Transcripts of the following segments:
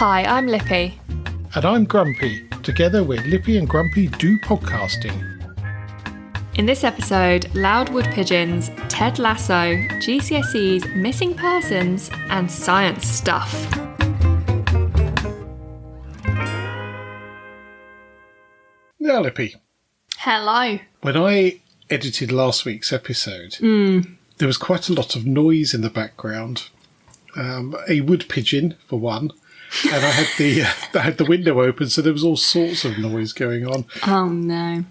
Hi, I'm Lippy. And I'm Grumpy. Together we're Lippy and Grumpy Do Podcasting. In this episode, loud wood pigeons, Ted Lasso, GCSE's missing persons, and science stuff. Now, Lippy. Hello. When I edited last week's episode, there was quite a lot of noise in the background. A wood pigeon, for one. And I had the window open, so there was all sorts of noise going on. Oh, no.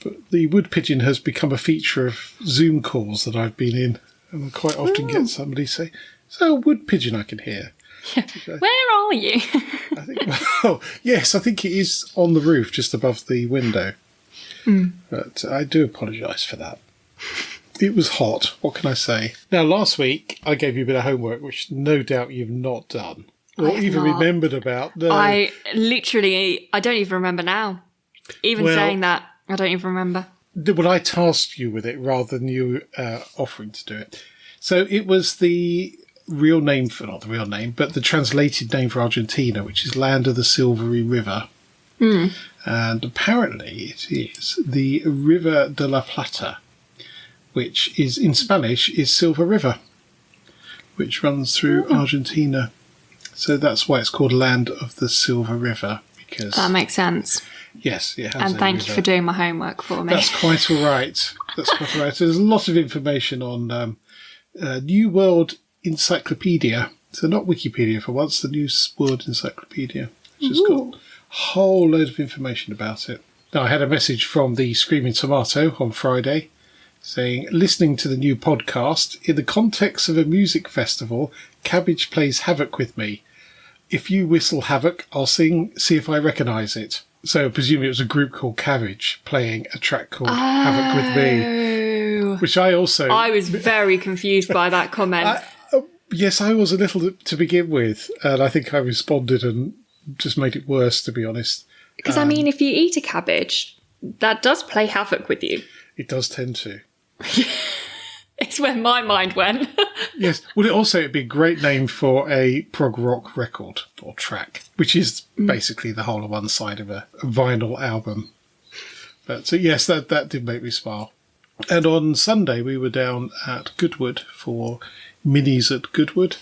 But the wood pigeon has become a feature of Zoom calls that I've been in. And I quite often get somebody say, "So, a wood pigeon I can hear." Where are you? I think it is on the roof just above the window. But I do apologise for that. It was hot. What can I say? Now, last week I gave you a bit of homework, which no doubt you've not done. Or even remembered about. No. I don't even remember now. Saying that, I don't even remember. Well, I tasked you with it rather than you offering to do it. So it was the real name not the real name, but the translated name for Argentina, which is Land of the Silvery River. And apparently it is the River de la Plata, which is in Spanish is Silver River, which runs through Argentina. So that's why it's called Land of the Silver River. Because that makes sense. Yes, it has. And thank you for doing my homework for me. That's quite all right. There's a lot of information on New World Encyclopedia. So not Wikipedia for once, the New World Encyclopedia. It's just got a whole load of information about it. Now, I had a message from the Screaming Tomato on Friday saying, listening to the new podcast, in the context of a music festival, Cabbage plays Havoc with me. If you whistle Havoc, I'll see if I recognise it. So I presume it was a group called Cabbage playing a track called Havoc with me. Which I was very confused by that comment. Yes, I was a little to begin with. And I think I responded and just made it worse, to be honest. Because, if you eat a cabbage, that does play havoc with you. It does tend to. It's where my mind went. Yes. Would it also be a great name for a prog rock record or track, which is basically the whole of one side of a vinyl album. But so yes, that did make me smile. And on Sunday we were down at Goodwood for Minis at Goodwood.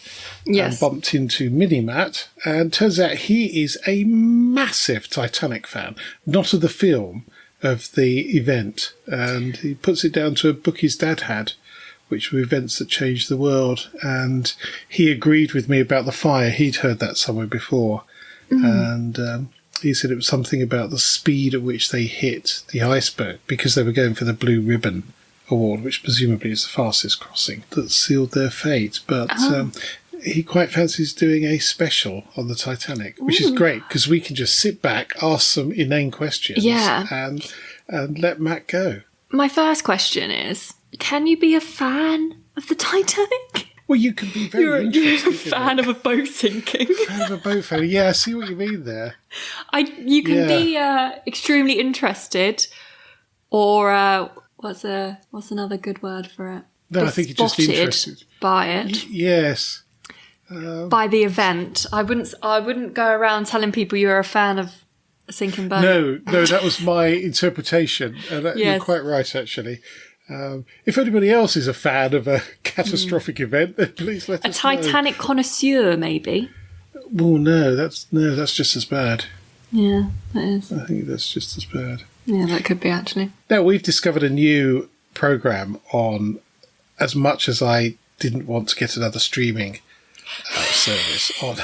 Yes. And bumped into Mini Matt, and turns out he is a massive Titanic fan, not of the film, of the event, and he puts it down to a book his dad had, which were events that changed the world, and he agreed with me about the fire. He'd heard that somewhere before, and he said it was something about the speed at which they hit the iceberg, because they were going for the Blue Ribbon Award, which presumably is the fastest crossing, that sealed their fate. But he quite fancies doing a special on the Titanic, which is great, because we can just sit back, ask some inane questions, and let Matt go. My first question is, can you be a fan of the Titanic? Well, you can be very interested. You're a fan of a boat sinking. Fan of a boat failure. Yeah, I see what you mean there. You can be extremely interested, or what's another good word for it? No, I think you're just interested by it. Yes. By the event. I wouldn't go around telling people you're a fan of a sinking boat. No, that was my interpretation. You're quite right, actually. If anybody else is a fan of a catastrophic event, then please let us know. A Titanic connoisseur, maybe. Well, no, that's just as bad. Yeah, that is. I think that's just as bad. Yeah, that could be, actually. Now, we've discovered a new programme on, as much as I didn't want to get another streaming service on,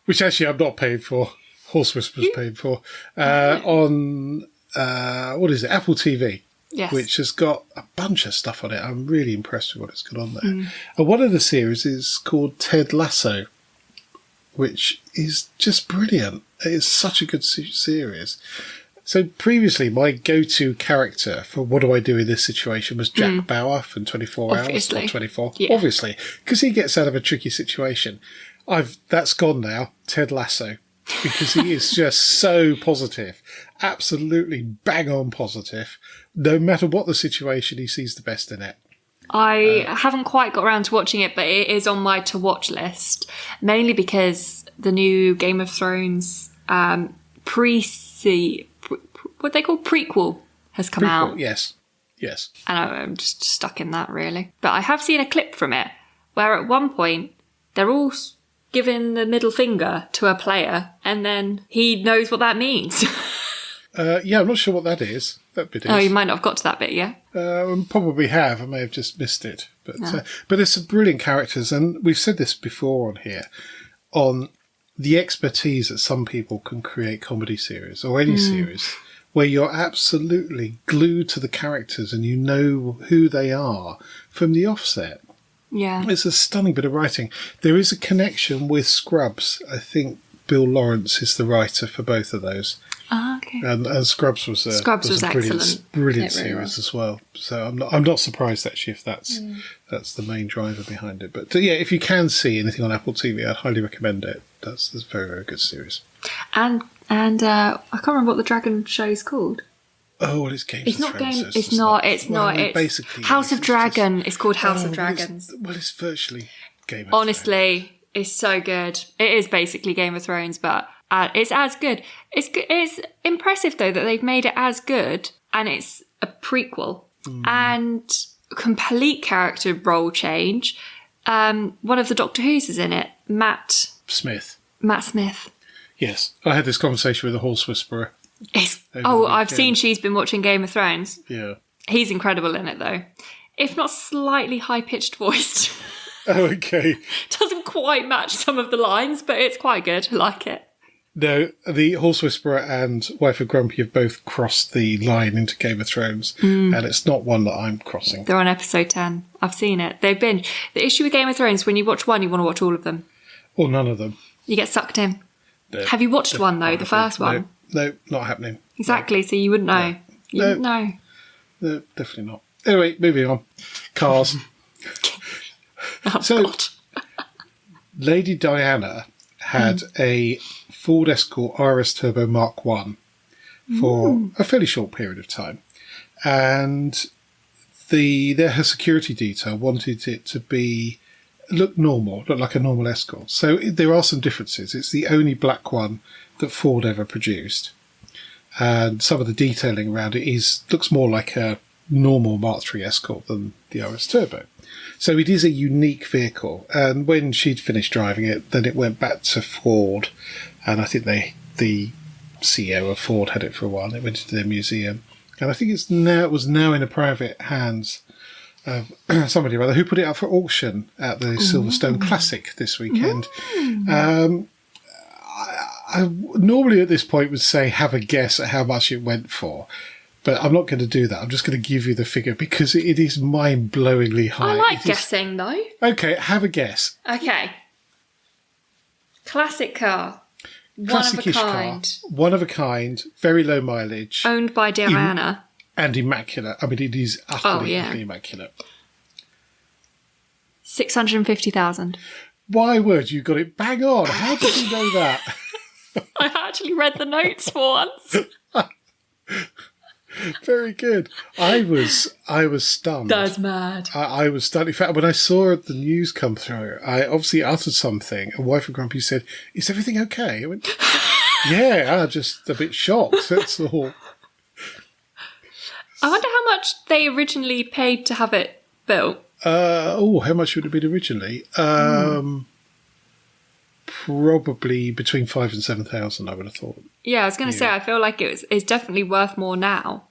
which actually I'm not paying for, Horse Whisperer's paying for, on, what is it, Apple TV. Yes. Which has got a bunch of stuff on it. I'm really impressed with what it's got on there. And one of the series is called Ted Lasso, which is just brilliant. It is such a good series. So previously, my go-to character for what do I do in this situation was Jack Bauer from 24 Obviously. Hours. Or 24. Yeah. Obviously, because he gets out of a tricky situation. That's gone now, Ted Lasso, because he is just so positive. Absolutely bang on positive. No matter what the situation, he sees the best in it. I haven't quite got around to watching it, but it is on my to-watch list, mainly because the new Game of Thrones what they call prequel has come out. Yes. And I'm just stuck in that, really. But I have seen a clip from it where at one point they're all giving the middle finger to a player and then he knows what that means. Yeah, I'm not sure what that is. That bit is. Oh, you might not have got to that bit, yeah? Probably have. I may have just missed it. But there's some brilliant characters, and we've said this before on here, on the expertise that some people can create comedy series or any series where you're absolutely glued to the characters and you know who they are from the offset. Yeah. It's a stunning bit of writing. There is a connection with Scrubs. I think Bill Lawrence is the writer for both of those. Ah, okay. And Scrubs was a brilliant series as well. So I'm not surprised actually if that's the main driver behind it. But yeah, if you can see anything on Apple TV, I'd highly recommend it. That's a very, very good series. And I can't remember what the dragon show's called. Oh, well, it's Game of Thrones. It's not. It's basically House of Dragon. It's called House of Dragons. It's virtually Game of Thrones. Honestly, it's so good. It is basically Game of Thrones, but it's as good. It's impressive though that they've made it as good, and it's a prequel and complete character role change. One of the Doctor Who's is in it, Matt Smith. Yes, I had this conversation with a horse whisperer. I've seen she's been watching Game of Thrones. Yeah. He's incredible in it, though. If not slightly high-pitched voiced. Oh, okay. Doesn't quite match some of the lines, but it's quite good. I like it. No, the Horse Whisperer and Wife of Grumpy have both crossed the line into Game of Thrones, and it's not one that I'm crossing. They're on episode 10. I've seen it. They've been... The issue with Game of Thrones, when you watch one, you want to watch all of them. Or none of them. You get sucked in. No, have you watched one, though, the first one? No, not happening. Exactly, so you wouldn't know. You wouldn't know. No, definitely not. Anyway, moving on. Cars. God. Lady Diana had a Ford Escort RS Turbo Mark 1 for a fairly short period of time. And her security detail wanted it to look like a normal Escort. So there are some differences. It's the only black one that Ford ever produced. And some of the detailing around it looks more like a normal Mark III Escort than the RS Turbo. So it is a unique vehicle. And when she'd finished driving it, then it went back to Ford. And I think the CEO of Ford had it for a while. It went into their museum. And I think it was now in the private hands of somebody or other who put it up for auction at the Silverstone Classic this weekend. I normally at this point would say have a guess at how much it went for. But I'm not going to do that. I'm just going to give you the figure because it is mind-blowingly high. I like guessing, though. Okay, have a guess. Okay. Classic car. Classic-ish car. One of a kind. Very low mileage. Owned by Diana. And immaculate. I mean, it is utterly immaculate. 650,000. My word, you got it bang on. How did you know that? I actually read the notes for once. Very good. I was stunned. That's mad. I was stunned. In fact, when I saw the news come through, I obviously uttered something. And Wife of Grumpy said, "Is everything okay?" I went, "Yeah, I'm just a bit shocked. That's all." I wonder how much they originally paid to have it built. How much would it have been originally? Probably between 5,000 and 7,000, I would have thought. Yeah, I was going to say, I feel like it's definitely worth more now.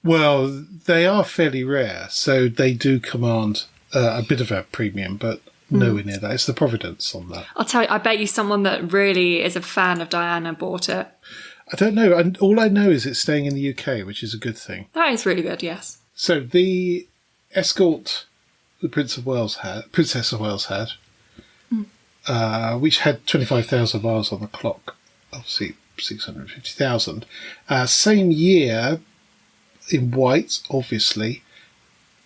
Well, they are fairly rare, so they do command a bit of a premium, but nowhere near that. It's the providence on that. I'll tell you, I bet you someone that really is a fan of Diana bought it. I don't know. And all I know is it's staying in the UK, which is a good thing. That is really good, yes. So the Escort the Princess of Wales had, which had 25,000 miles on the clock, obviously 650,000. Same year, in white, obviously,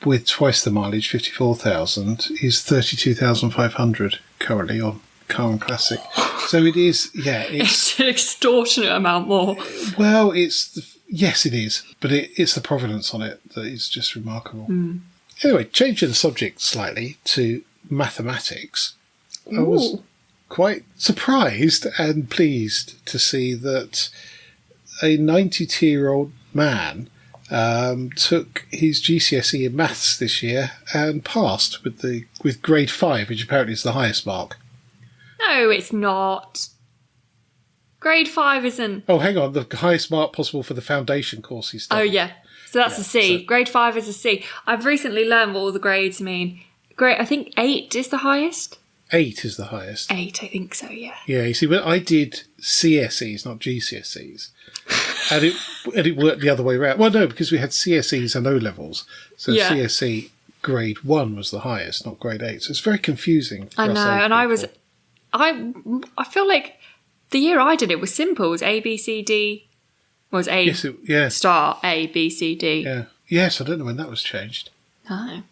with twice the mileage, 54,000, is 32,500 currently on Car and Classic. So it is, it's an extortionate amount more. Well, yes, it is, but it's the provenance on it that is just remarkable. Anyway, changing the subject slightly to mathematics. Ooh. quite surprised and pleased to see that a 92-year-old man took his GCSE in maths this year and passed with grade 5, which apparently is the highest mark. No, it's not. Grade 5 isn't. Oh, hang on, the highest mark possible for the foundation course he studied. Oh, yeah. So that's a C. So, grade 5 is a C. I've recently learned what all the grades mean. I think 8 is the highest. 8 is the highest. 8, I think so, yeah. Yeah, you see, but I did CSEs, not GCSEs. and it worked the other way around. Well, no, because we had CSEs and O-levels. So CSE grade 1 was the highest, not grade 8. So it's very confusing for us. I know, and I feel like the year I did it was simple. It was A, B, C, D. Was A star, A, B, C, D. Yeah. Yes, I don't know when that was changed. No.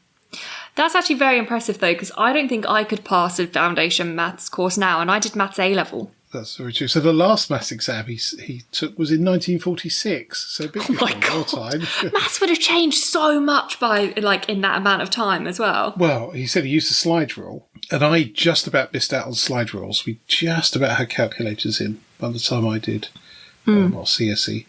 That's actually very impressive, though, because I don't think I could pass a foundation maths course now, and I did maths A-level. That's very true. So the last maths exam he took was in 1946, so a bit before your time. Maths would have changed so much by, in that amount of time as well. Well, he said he used the slide rule, and I just about missed out on slide rules. We just about had calculators in by the time I did, CSE.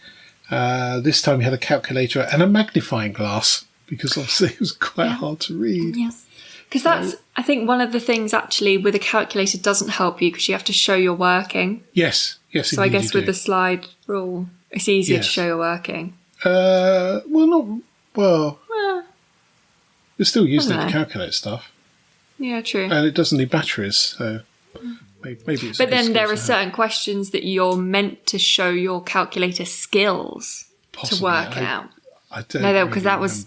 This time we had a calculator and a magnifying glass, because obviously it was quite hard to read. Yes. Because that's, I think, one of the things actually with a calculator doesn't help you because you have to show you're working. Yes, so I guess with the slide rule, it's easier to show you're working. You're still using it to calculate stuff. Yeah, true. And it doesn't need batteries, so maybe it's. But then there are certain questions that you're meant to show your calculator skills to work out. I don't know, because that was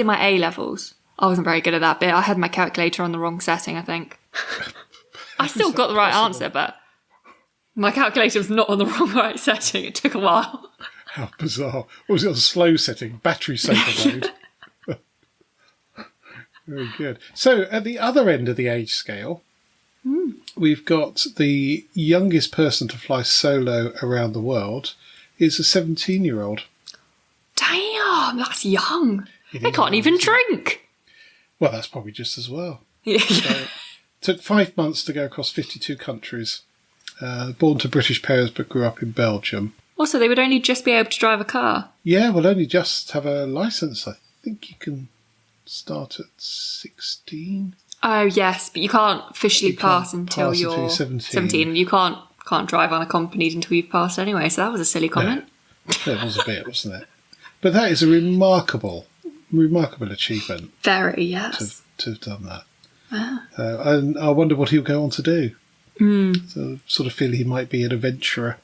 in my A levels. I wasn't very good at that bit. I had my calculator on the wrong setting, I think. I still got the right answer, but my calculator was not on the right setting. It took a while. How bizarre. What was it on slow setting? Battery saver mode. Very good. So at the other end of the age scale, we've got the youngest person to fly solo around the world is a 17-year-old. Damn, that's young. They can't even drink. Well, that's probably just as well. Yeah. So, it took 5 months to go across 52 countries. Born to British parents but grew up in Belgium. Also, they would only just be able to drive a car. Yeah, well, only just have a licence. I think you can start at 16. Oh, yes, but you can't officially pass until you're 17. You can't drive unaccompanied until you've passed anyway, so that was a silly comment. No, it was a bit, wasn't it? But that is a remarkable achievement. Very, yes. To have done that. And I wonder what he'll go on to do. So sort of feel he might be an adventurer.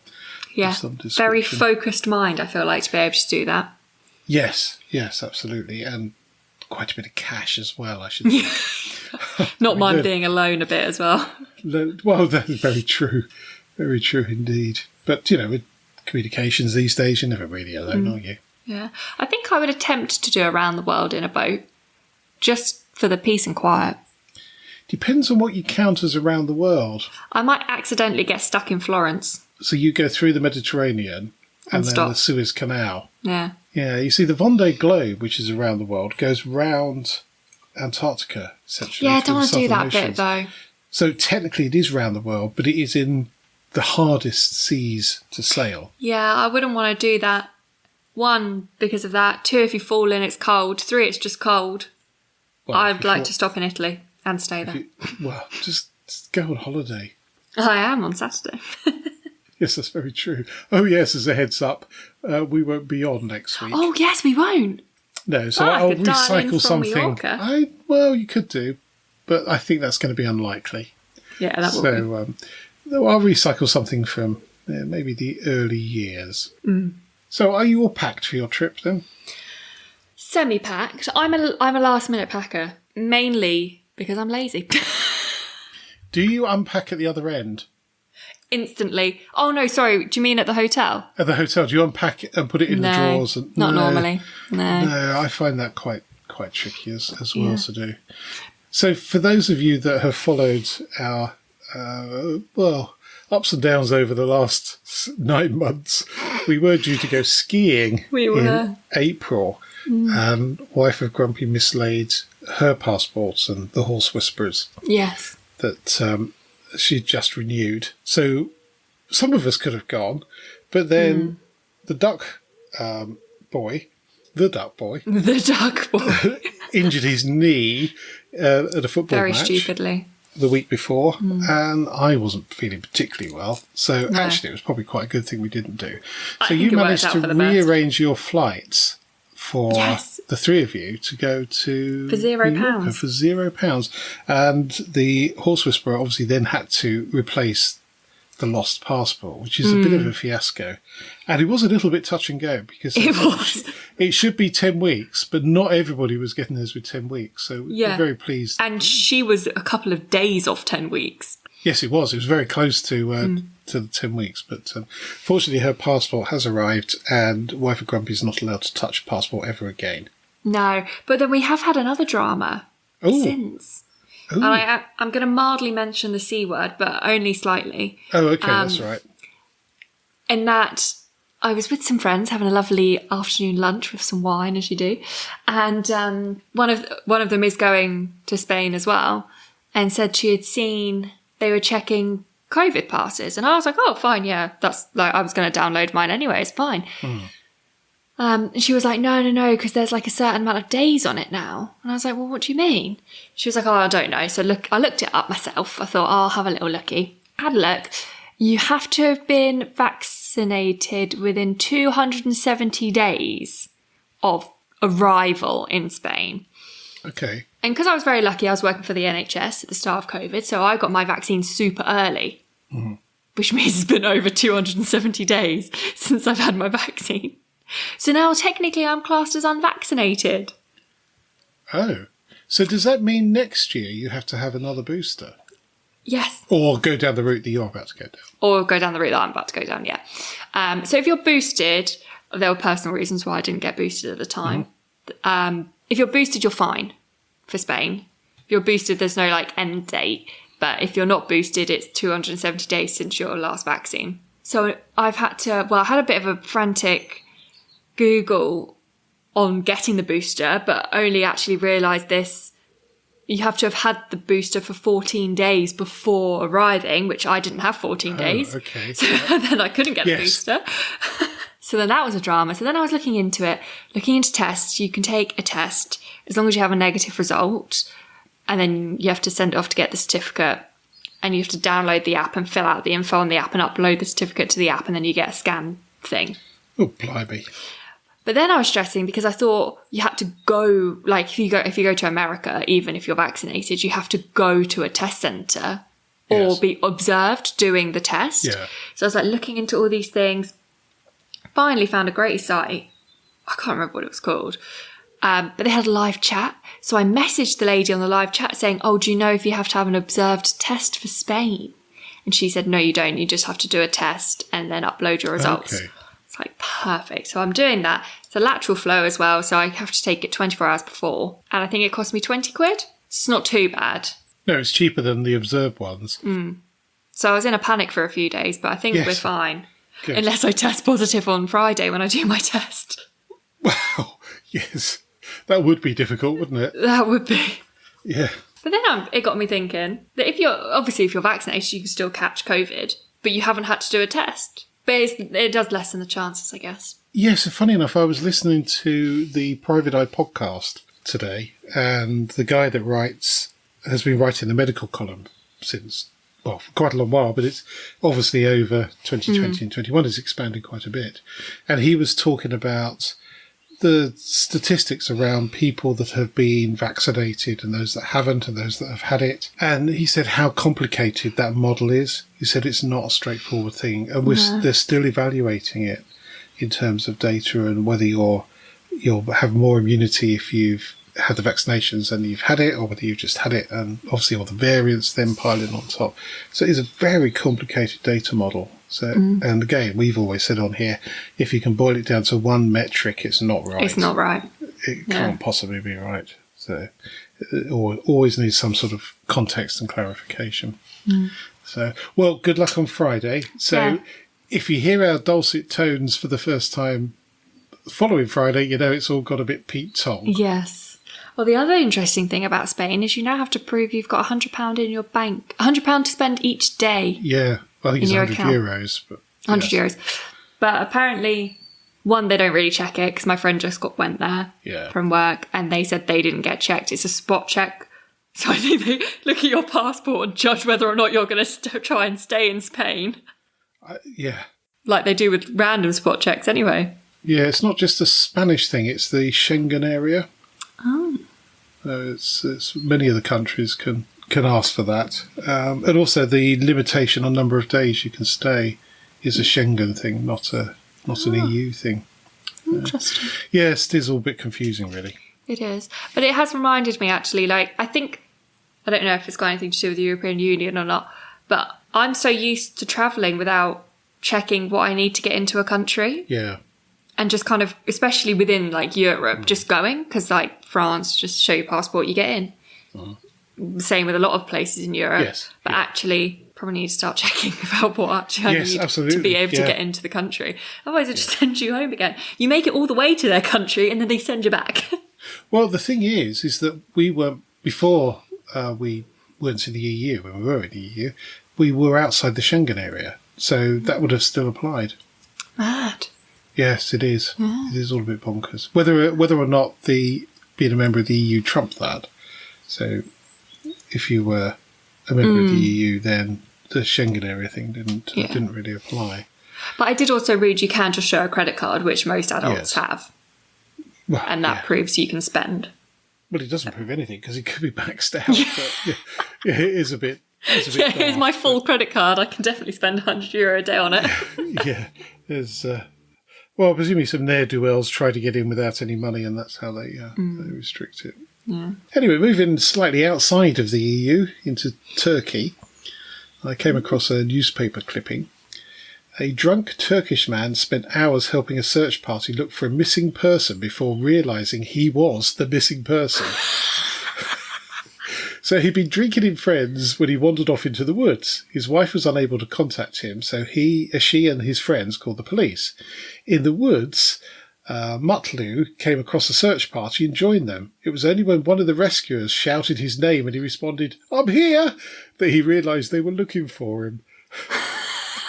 Yeah, very focused mind, I feel like, to be able to do that. Yes, absolutely. And quite a bit of cash as well, I should say. Not mind being alone a bit as well. Well, that is very true. Very true indeed. But, with communications these days, you're never really alone, are you? Yeah. I think I would attempt to do around the world in a boat, just for the peace and quiet. Depends on what you count as around the world. I might accidentally get stuck in Florence. So you go through the Mediterranean and then the Suez Canal. Yeah. Yeah, you see the Vendée Globe, which is around the world, goes round Antarctica, essentially. Yeah, I don't want to do that bit, though. So technically it is round the world, but it is in the hardest seas to sail. Yeah, I wouldn't want to do that. 1, because of that. 2, if you fall in, it's cold. 3, it's just cold. Well, I'd like to stop in Italy and stay there. Just go on holiday. I am on Saturday. Yes, that's very true. Oh, yes, as a heads up, we won't be on next week. Oh, yes, we won't. No, so I'll recycle something. Well, you could do, but I think that's going to be unlikely. Yeah, that will be. So I'll recycle something from maybe the early years. So are you all packed for your trip then? Semi-packed. I'm a last-minute packer, mainly because I'm lazy. Do you unpack at the other end? Instantly. Oh, no, sorry. Do you mean at the hotel? At the hotel. Do you unpack it and put it in the drawers? Not normally. No, I find that quite tricky as well to do. So for those of you that have followed our, ups and downs over the last 9 months, we were due to go skiing in April. And wife of Grumpy mislaid her passports and the horse whisperers. Yes. That she'd just renewed. So some of us could have gone, but then the duck boy, the duck boy, injured his knee at a football very match stupidly the week before, and I wasn't feeling particularly well. So actually, it was probably quite a good thing we didn't do. So you managed to rearrange your flights for the three of you to go to for £0. For £0, and the horse whisperer obviously then had to replace the lost passport, which is a bit of a fiasco. And it was a little bit touch and go because it should be 10 weeks, but not everybody was getting theirs with 10 weeks. So we're very pleased. And she was a couple of days off 10 weeks. Yes, it was. It was very close to the 10 weeks. But fortunately, her passport has arrived, and Wife of Grumpy is not allowed to touch passport ever again. No, but then we have had another drama since. Ooh. And I'm going to mildly mention the C word, but only slightly. Oh, okay, that's right. In that I was with some friends having a lovely afternoon lunch with some wine, as you do. And one of them is going to Spain as well, and said she had seen they were checking COVID passes. And I was like, oh, fine, yeah, that's like, I was going to download mine anyway, it's fine. And she was like, no, because there's like a certain amount of days on it now. And I was like, well, what do you mean? She was like, oh, I don't know. So I looked it up myself. I thought, I'll have a little looky. I had a look. You have to have been vaccinated within 270 days of arrival in Spain. Okay. And because I was very lucky, I was working for the NHS at the start of COVID, so I got my vaccine super early, which means it's been over 270 days since I've had my vaccine. So now technically I'm classed as unvaccinated. Oh. So does that mean next year you have to have another booster? Yes. Or go down the route that you're about to go down? Or go down the route that I'm about to go down, yeah. So if you're boosted, there were personal reasons why I didn't get boosted at the time. If you're boosted, you're fine for Spain. If you're boosted, there's no like end date. But if you're not boosted, it's 270 days since your last vaccine. So I had a bit of a frantic Google on getting the booster, but only actually realised this. You have to have had the booster for 14 days before arriving, which I didn't have 14 days. Okay. So then I couldn't get the booster. So then that was a drama. So then I was looking into tests. You can take a test as long as you have a negative result, and then you have to send it off to get the certificate, and you have to download the app and fill out the info on the app and upload the certificate to the app, and then you get a scan thing. Oh, blimey. But then I was stressing because I thought you had to go, like if you go to America, even if you're vaccinated, you have to go to a test centre or be observed doing the test. Yeah. So I was like looking into all these things. Finally found a great site. I can't remember what it was called. But they had a live chat. So I messaged the lady on the live chat saying, oh, do you know if you have to have an observed test for Spain? And she said, no, you don't. You just have to do a test and then upload your results. Okay. It's like, perfect. So I'm doing that. It's a lateral flow as well. So I have to take it 24 hours before. And I think it cost me 20 quid. It's not too bad. No, it's cheaper than the observed ones. So I was in a panic for a few days, but I think we're fine. Good. Unless I test positive on Friday when I do my test. Wow, yes. That would be difficult, wouldn't it? That would be. Yeah. But then it got me thinking that if you're vaccinated, you can still catch COVID, but you haven't had to do a test. But it does lessen the chances, I guess. Yes, funny enough, I was listening to the Private Eye podcast today, and the guy that has been writing the medical column since, well, for quite a long while, but it's obviously over 2020 and 21 is expanding quite a bit. And he was talking about the statistics around people that have been vaccinated and those that haven't and those that have had it. And he said how complicated that model is. He said it's not a straightforward thing. And they're still evaluating it in terms of data and whether you'll have more immunity if you've had the vaccinations and you've had it, or whether you've just had it, and obviously all the variants then piling on top. So it's a very complicated data model. So, and again, we've always said on here, if you can boil it down to one metric, it's not right. It's not right. It can't possibly be right. So it always needs some sort of context and clarification. So, well, good luck on Friday. So if you hear our dulcet tones for the first time following Friday, you know it's all got a bit Pete Tong. Yes. Well, the other interesting thing about Spain is you now have to prove you've got £100 in your bank. £100 to spend each day. Yeah. Well, I think it's your 100 account. euros. But 100 yes. euros. But apparently, one, they don't really check it because my friend just went there from work and they said they didn't get checked. It's a spot check. So I think they look at your passport and judge whether or not you're going to try and stay in Spain. Yeah. Like they do with random spot checks anyway. Yeah, it's not just a Spanish thing, it's the Schengen area. Oh. It's many of the countries can ask for that. And also the limitation on number of days you can stay is a Schengen thing, not an EU thing. Interesting. Yes, it is all a bit confusing, really. It is. But it has reminded me, actually, like, I don't know if it's got anything to do with the European Union or not, but I'm so used to travelling without checking what I need to get into a country. Yeah. And just kind of, especially within, like, Europe, just going, because, like, France, just show your passport, you get in. Same with a lot of places in Europe. Yes. But actually, probably need to start checking about what actually I need to be able to get into the country. Otherwise, it just sends you home again. You make it all the way to their country and then they send you back. Well, the thing is that we weren't, before we weren't in the EU, when we were in the EU, we were outside the Schengen area. So that would have still applied. Mad. Yes, it is. Yeah. It is all a bit bonkers. Whether or not being a member of the EU trumped that. So if you were a member of the EU, then the Schengen area thing didn't really apply. But I did also read you can just show a credit card, which most adults have. Well, and that proves you can spend. Well, it doesn't prove anything because it could be maxed out. But it is a bit. Here's my full credit card. I can definitely spend €100 a day on it. Yeah, there's. Well, presumably some ne'er-do-wells try to get in without any money, and that's how they restrict it. Yeah. Anyway, moving slightly outside of the EU into Turkey, I came across a newspaper clipping. A drunk Turkish man spent hours helping a search party look for a missing person before realising he was the missing person. So he'd been drinking in friends when he wandered off into the woods. His wife was unable to contact him, so she and his friends called the police. In the woods, Mutlu came across a search party and joined them. It was only when one of the rescuers shouted his name and he responded, "I'm here," that he realised they were looking for him.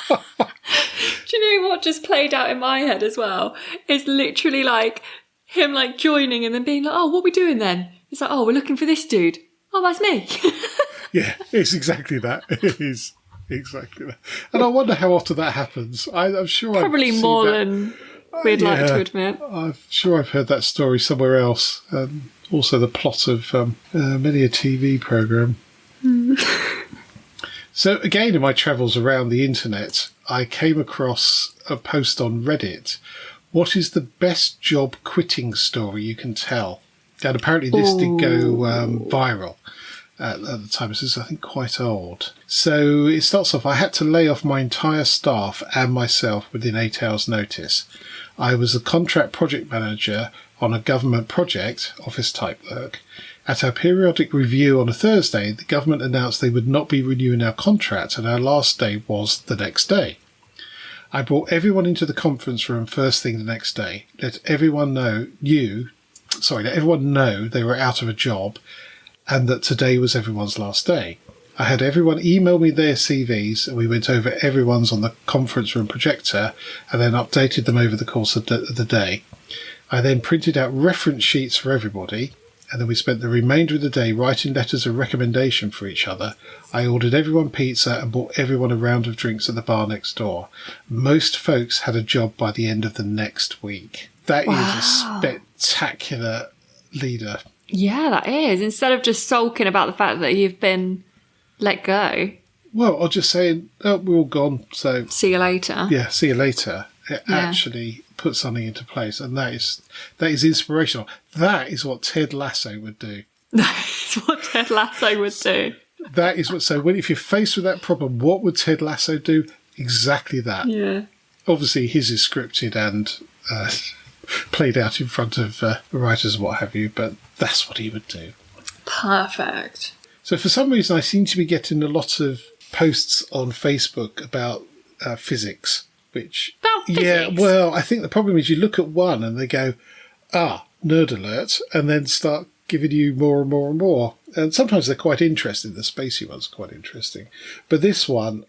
Do you know what just played out in my head as well? It's literally like him like joining and then being like, "Oh, what are we doing then?" It's like, "Oh, we're looking for this dude." "Oh, that's me." Yeah, it's exactly that. It is exactly that. And I wonder how often that happens. I'm sure probably more than we'd like to admit. I'm sure I've heard that story somewhere else. Also the plot of many a TV programme. So again, in my travels around the internet, I came across a post on Reddit. What is the best job quitting story you can tell? And apparently this did go viral at the time. This is, I think, quite old. So it starts off, I had to lay off my entire staff and myself within 8 hours' notice. I was a contract project manager on a government project, office-type work. At our periodic review on a Thursday, the government announced they would not be renewing our contract, and our last day was the next day. I brought everyone into the conference room first thing the next day. Let everyone know they were out of a job and that today was everyone's last day. I had everyone email me their CVs and we went over everyone's on the conference room projector and then updated them over the course of the day. I then printed out reference sheets for everybody and then we spent the remainder of the day writing letters of recommendation for each other. I ordered everyone pizza and bought everyone a round of drinks at the bar next door. Most folks had a job by the end of the next week. That is a spectacular leader. Yeah, that is. Instead of just sulking about the fact that you've been let go. Well, or just saying, "Oh, we're all gone, so see you later." Yeah, see you later. It actually put something into place, and that is inspirational. That is what Ted Lasso would do. That is what Ted Lasso would do. That is what. So, if you're faced with that problem, what would Ted Lasso do? Exactly that. Yeah. Obviously, his is scripted and played out in front of writers and what have you, but that's what he would do. Perfect. So for some reason, I seem to be getting a lot of posts on Facebook about physics, which... About physics? Yeah, well, I think the problem is you look at one and they go, nerd alert, and then start giving you more and more and more. And sometimes they're quite interesting. The spacey one's quite interesting. But this one,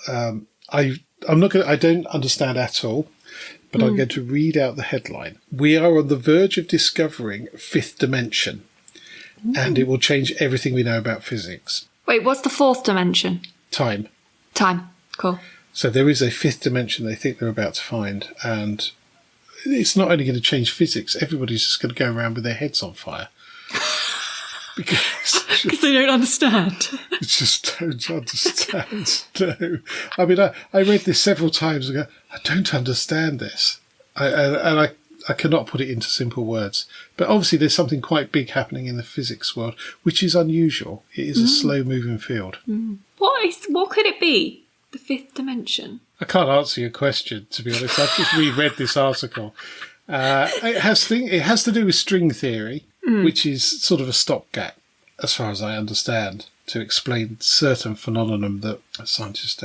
I don't understand at all, but I'm going to read out the headline. We are on the verge of discovering fifth dimension, and it will change everything we know about physics. Wait, what's the fourth dimension? Time. Cool. So there is a fifth dimension they think they're about to find, and it's not only going to change physics, everybody's just going to go around with their heads on fire. Because they don't understand. Just don't understand. No. I mean, I read this several times and go, I don't understand this. I cannot put it into simple words. But obviously there's something quite big happening in the physics world, which is unusual. It is a slow-moving field. What could it be? The fifth dimension? I can't answer your question, to be honest. I've just reread this article. It has to do with string theory, which is sort of a stopgap, as far as I understand, to explain certain phenomenon that scientists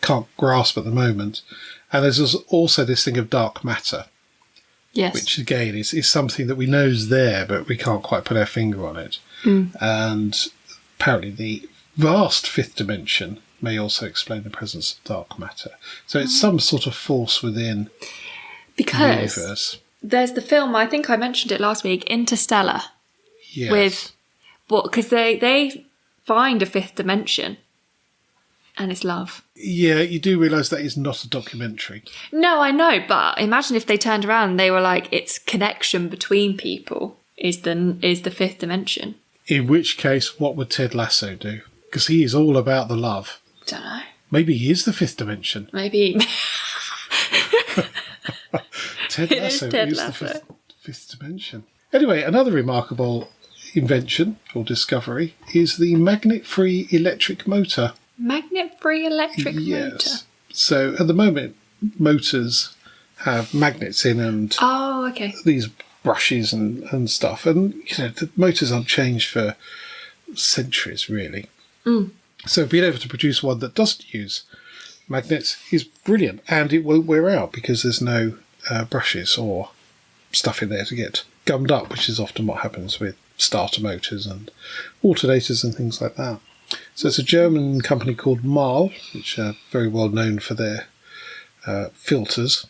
can't grasp at the moment. And there's also this thing of dark matter, yes, which again is something that we know is there, but we can't quite put our finger on it. And apparently the vast fifth dimension may also explain the presence of dark matter. So it's some sort of force within the universe. There's the film, I think I mentioned it last week, Interstellar. Yes. Because they find a fifth dimension, and it's love. Yeah, you do realise that is not a documentary. No, I know, but imagine if they turned around and they were like, it's connection between people is the fifth dimension. In which case, what would Ted Lasso do? Because he is all about the love. Don't know. Maybe he is the fifth dimension. Maybe. Ted Lasso is the fifth dimension. Anyway, another remarkable invention or discovery is the magnet-free electric motor. Magnet-free electric motor? So at the moment, motors have magnets in and these brushes and stuff. And, the motors aren't changed for centuries, really. So being able to produce one that doesn't use magnets is brilliant, and it won't wear out because there's no brushes or stuff in there to get gummed up, which is often what happens with starter motors and alternators and things like that. So it's a German company called Marl, which are very well known for their filters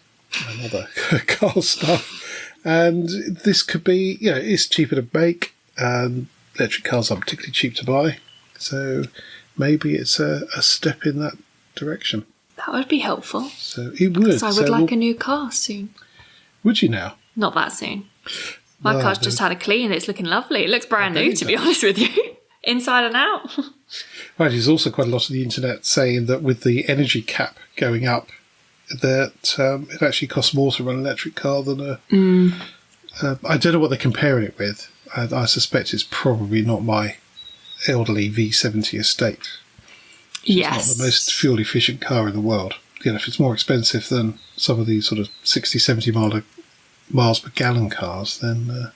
and other car stuff. And this could be, it's cheaper to make, and electric cars aren't particularly cheap to buy. So maybe it's a step in that direction. That would be helpful. So it would. Because I would like a new car soon. Would you now? Not that soon. My car's just had a clean. It's looking lovely. It looks brand new, to be honest with you. Inside and out. Right, there's also quite a lot of the internet saying that with the energy cap going up, that it actually costs more to run an electric car than a... I don't know what they're comparing it with. I suspect it's probably not my elderly V70 estate. Yes. It's not the most fuel-efficient car in the world. If it's more expensive than some of these sort of 60, 70 miles per gallon cars, then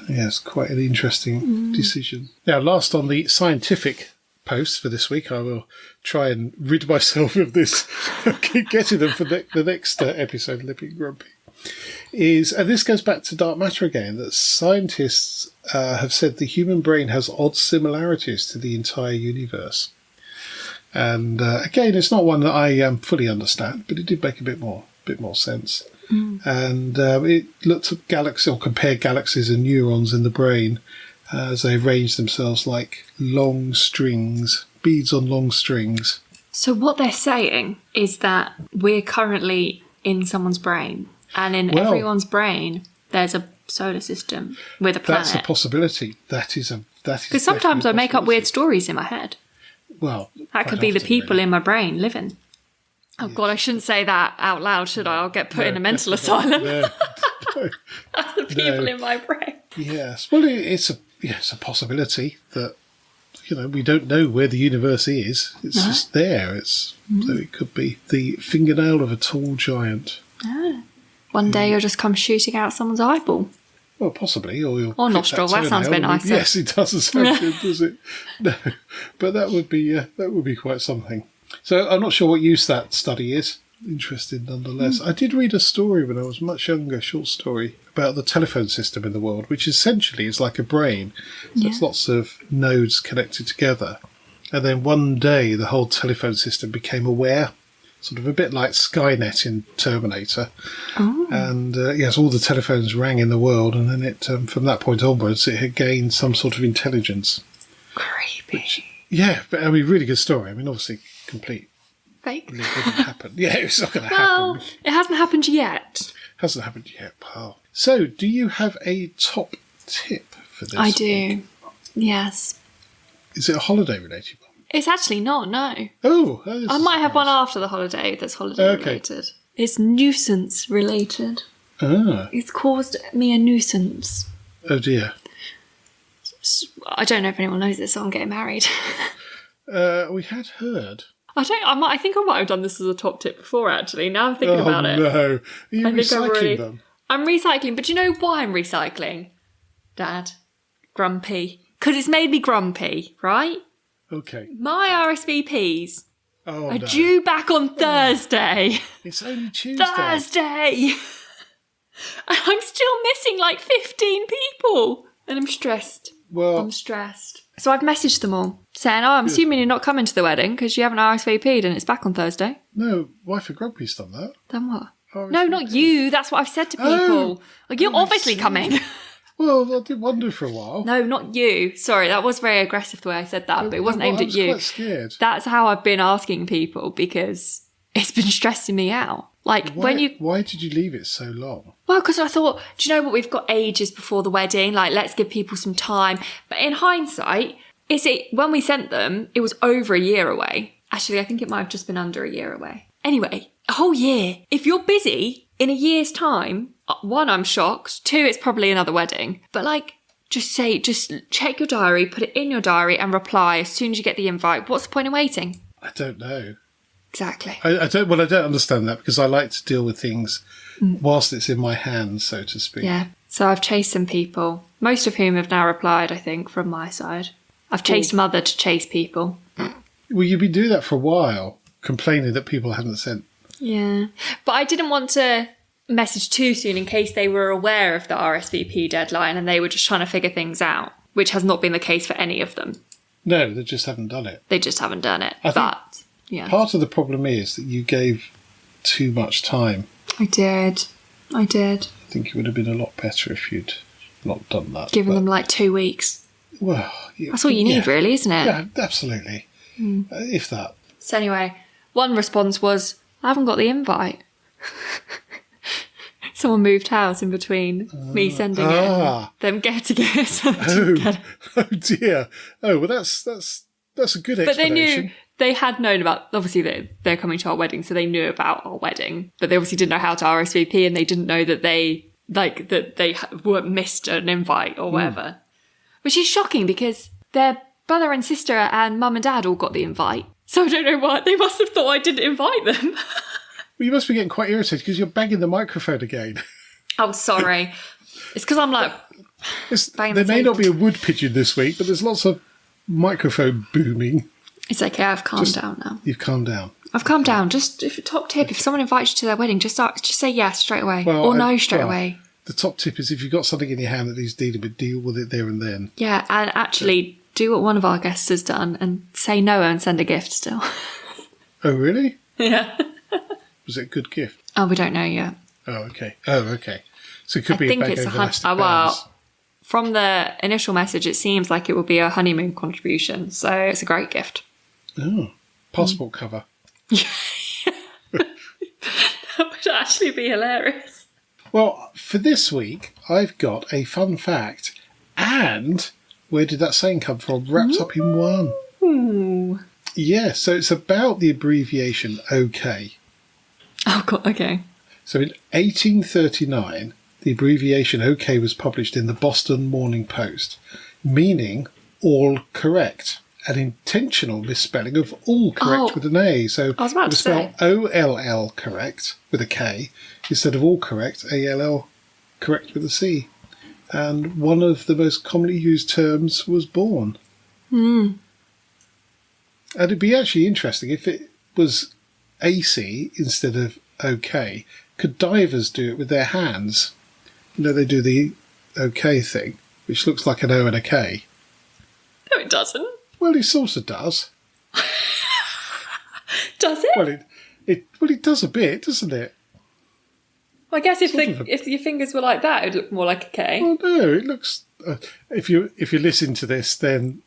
it's quite an interesting decision. Now, last on the scientific posts for this week, I will try and rid myself of this, getting them for the next episode of Lippy and Grumpy. And this goes back to dark matter again, that scientists have said the human brain has odd similarities to the entire universe. And again, it's not one that I fully understand, but it did make a bit more sense. And it looked at compared galaxies and neurons in the brain as they arranged themselves like long strings, beads on long strings. So what they're saying is that we're currently in someone's brain, and in everyone's brain there's a solar system with a planet. That's a possibility. That is because sometimes I make up weird stories in my head. Well, that could be the people in my brain living. Oh God, I shouldn't say that out loud, should I? I'll get put in a mental asylum. No. That's the people in my brain. Yes. Well, it's a possibility that we don't know where the universe is. It's just there. So it could be the fingernail of a tall giant. One day you'll just come shooting out someone's eyeball. Well, possibly, or nostril. That sounds a bit nicer. Yes, it doesn't sound good, does it? No, but that would be quite something. So I'm not sure what use that study is. interesting nonetheless. I did read a story when I was much younger, a short story, about the telephone system in the world, which essentially is like a brain. So it's lots of nodes connected together. And then one day the whole telephone system became aware, sort of a bit like Skynet in Terminator. Oh. And yes, all the telephones rang in the world, and then it from that point onwards it had gained some sort of intelligence. Creepy. Which, yeah, but I mean, really good story. I mean, obviously complete fake. It didn't happen. Yeah, it's not going to Well, happen. it hasn't happened yet. Hasn't happened yet, pal. So, do you have a top tip for this? I do. Yes. Is it a holiday related one? It's actually not, no. Oh, I might have one after the holiday that's holiday related. It's nuisance related. Ah. It's caused me a nuisance. Oh dear. I don't know if anyone knows this, so I'm getting married. We had heard. I think I might have done this as a top tip before, actually. Now I'm thinking about it. Oh no. Are you recycling them? I'm recycling, but do you know why I'm recycling, Dad? Grumpy. Because it's made me grumpy, right? Okay. My RSVPs are no. due back on Thursday. It's only Tuesday. Thursday! And I'm still missing like 15 people. And I'm stressed. Well, I'm stressed. So I've messaged them all saying, I'm assuming you're not coming to the wedding because you haven't RSVP'd and it's back on Thursday. No, Wife of Grumpy's done that. Then what? RSVP. No, not you. That's what I've said to people. Like, you're obviously coming. Well, I did wonder for a while. No, not you. Sorry, that was very aggressive the way I said that, but it wasn't aimed at you. I was quite scared. That's how I've been asking people because it's been stressing me out. Like, Why did you leave it so long? Well, because I thought, do you know what? We've got ages before the wedding. Like, let's give people some time. But in hindsight, when we sent them, it was over a year away. Actually, I think it might have just been under a year away. Anyway, a whole year. If you're busy in a year's time, one, I'm shocked. Two, it's probably another wedding. But like, just check your diary, put it in your diary and reply as soon as you get the invite. What's the point of waiting? I don't know. Exactly. I don't understand that because I like to deal with things whilst it's in my hands, so to speak. Yeah. So I've chased some people, most of whom have now replied, I think, from my side. I've chased Mother to chase people. Well, you've been doing that for a while, complaining that people hadn't sent. Yeah. But I didn't want to message too soon in case they were aware of the RSVP deadline and they were just trying to figure things out, which has not been the case for any of them. No, they just haven't done it. They just haven't done it. Yeah. Part of the problem is that you gave too much time. I did. I think it would have been a lot better if you'd not done that. Given them like 2 weeks. Well, that's all you need, really, isn't it? Yeah, absolutely. If that. So anyway, one response was, I haven't got the invite. Someone moved house in between me sending it and them getting it. So oh dear. Oh, well, that's a good explanation. But they knew. They had known about, obviously, they're coming to our wedding, so they knew about our wedding. But they obviously didn't know how to RSVP, and they didn't know that they missed an invite or whatever. Which is shocking because their brother and sister and mum and dad all got the invite. So I don't know why. They must have thought I didn't invite them. Well, you must be getting quite irritated because you're banging the microphone again. Oh, sorry. It's because I'm like... There may not be a wood pigeon this week, but there's lots of microphone booming. It's okay, I've calmed down now. You've calmed down. I've calmed down. Just top tip, if someone invites you to their wedding, just say yes straight away. Or no straight away. The top tip is if you've got something in your hand that needs dealing with, deal with it there and then. Yeah, and actually do what one of our guests has done and say no and send a gift still. Oh, really? Yeah. Was it a good gift? Oh, we don't know yet. Oh, okay. So it could be a bag over elastic bands. Well, from the initial message, it seems like it will be a honeymoon contribution. So it's a great gift. Oh, passport cover. That would actually be hilarious. Well, for this week, I've got a fun fact. And where did that saying come from? Wrapped up in one. Ooh. Yeah, so it's about the abbreviation OK. Oh, God, okay. So in 1839, the abbreviation OK was published in the Boston Morning Post, meaning all correct. An intentional misspelling of all correct with an A. So I was about to say OLL correct with a K instead of all correct, ALL correct with a C. And one of the most commonly used terms was born. And it'd be actually interesting if it was AC instead of OK? Could divers do it with their hands? You know, they do the OK thing, which looks like an O and a K. No, it doesn't. Well, it sort of does. Does it? Well, it does a bit, doesn't it? Well, I guess if your fingers were like that, it would look more like a K. Well, no, it looks. If you listen to this, then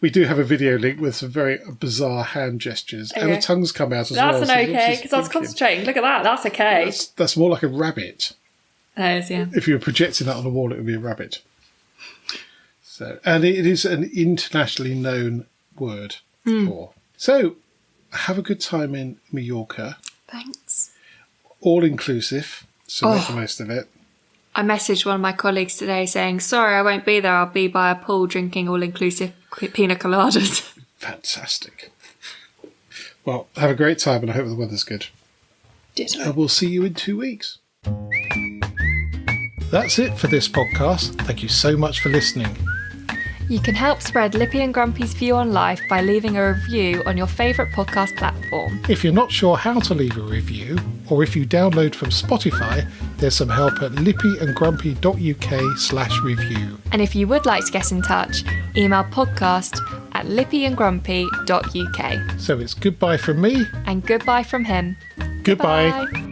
we do have a video link with some very bizarre hand gestures, and the tongues come out as well. That's an OK, because I was concentrating. Look at that. That's a K. That's more like a rabbit. That is, yeah. If you were projecting that on the wall, it would be a rabbit. So, and it is an internationally known word. So, have a good time in Mallorca. Thanks. All inclusive, so make the most of it. I messaged one of my colleagues today saying, sorry, I won't be there. I'll be by a pool drinking all-inclusive pina coladas. Fantastic. Well, have a great time, and I hope the weather's good. Ditto. And we'll see you in 2 weeks. That's it for this podcast. Thank you so much for listening. You can help spread Lippy and Grumpy's view on life by leaving a review on your favourite podcast platform. If you're not sure how to leave a review, or if you download from Spotify, there's some help at lippyandgrumpy.uk/review. And if you would like to get in touch, email podcast@lippyandgrumpy.uk. So it's goodbye from me. And goodbye from him. Goodbye. Goodbye.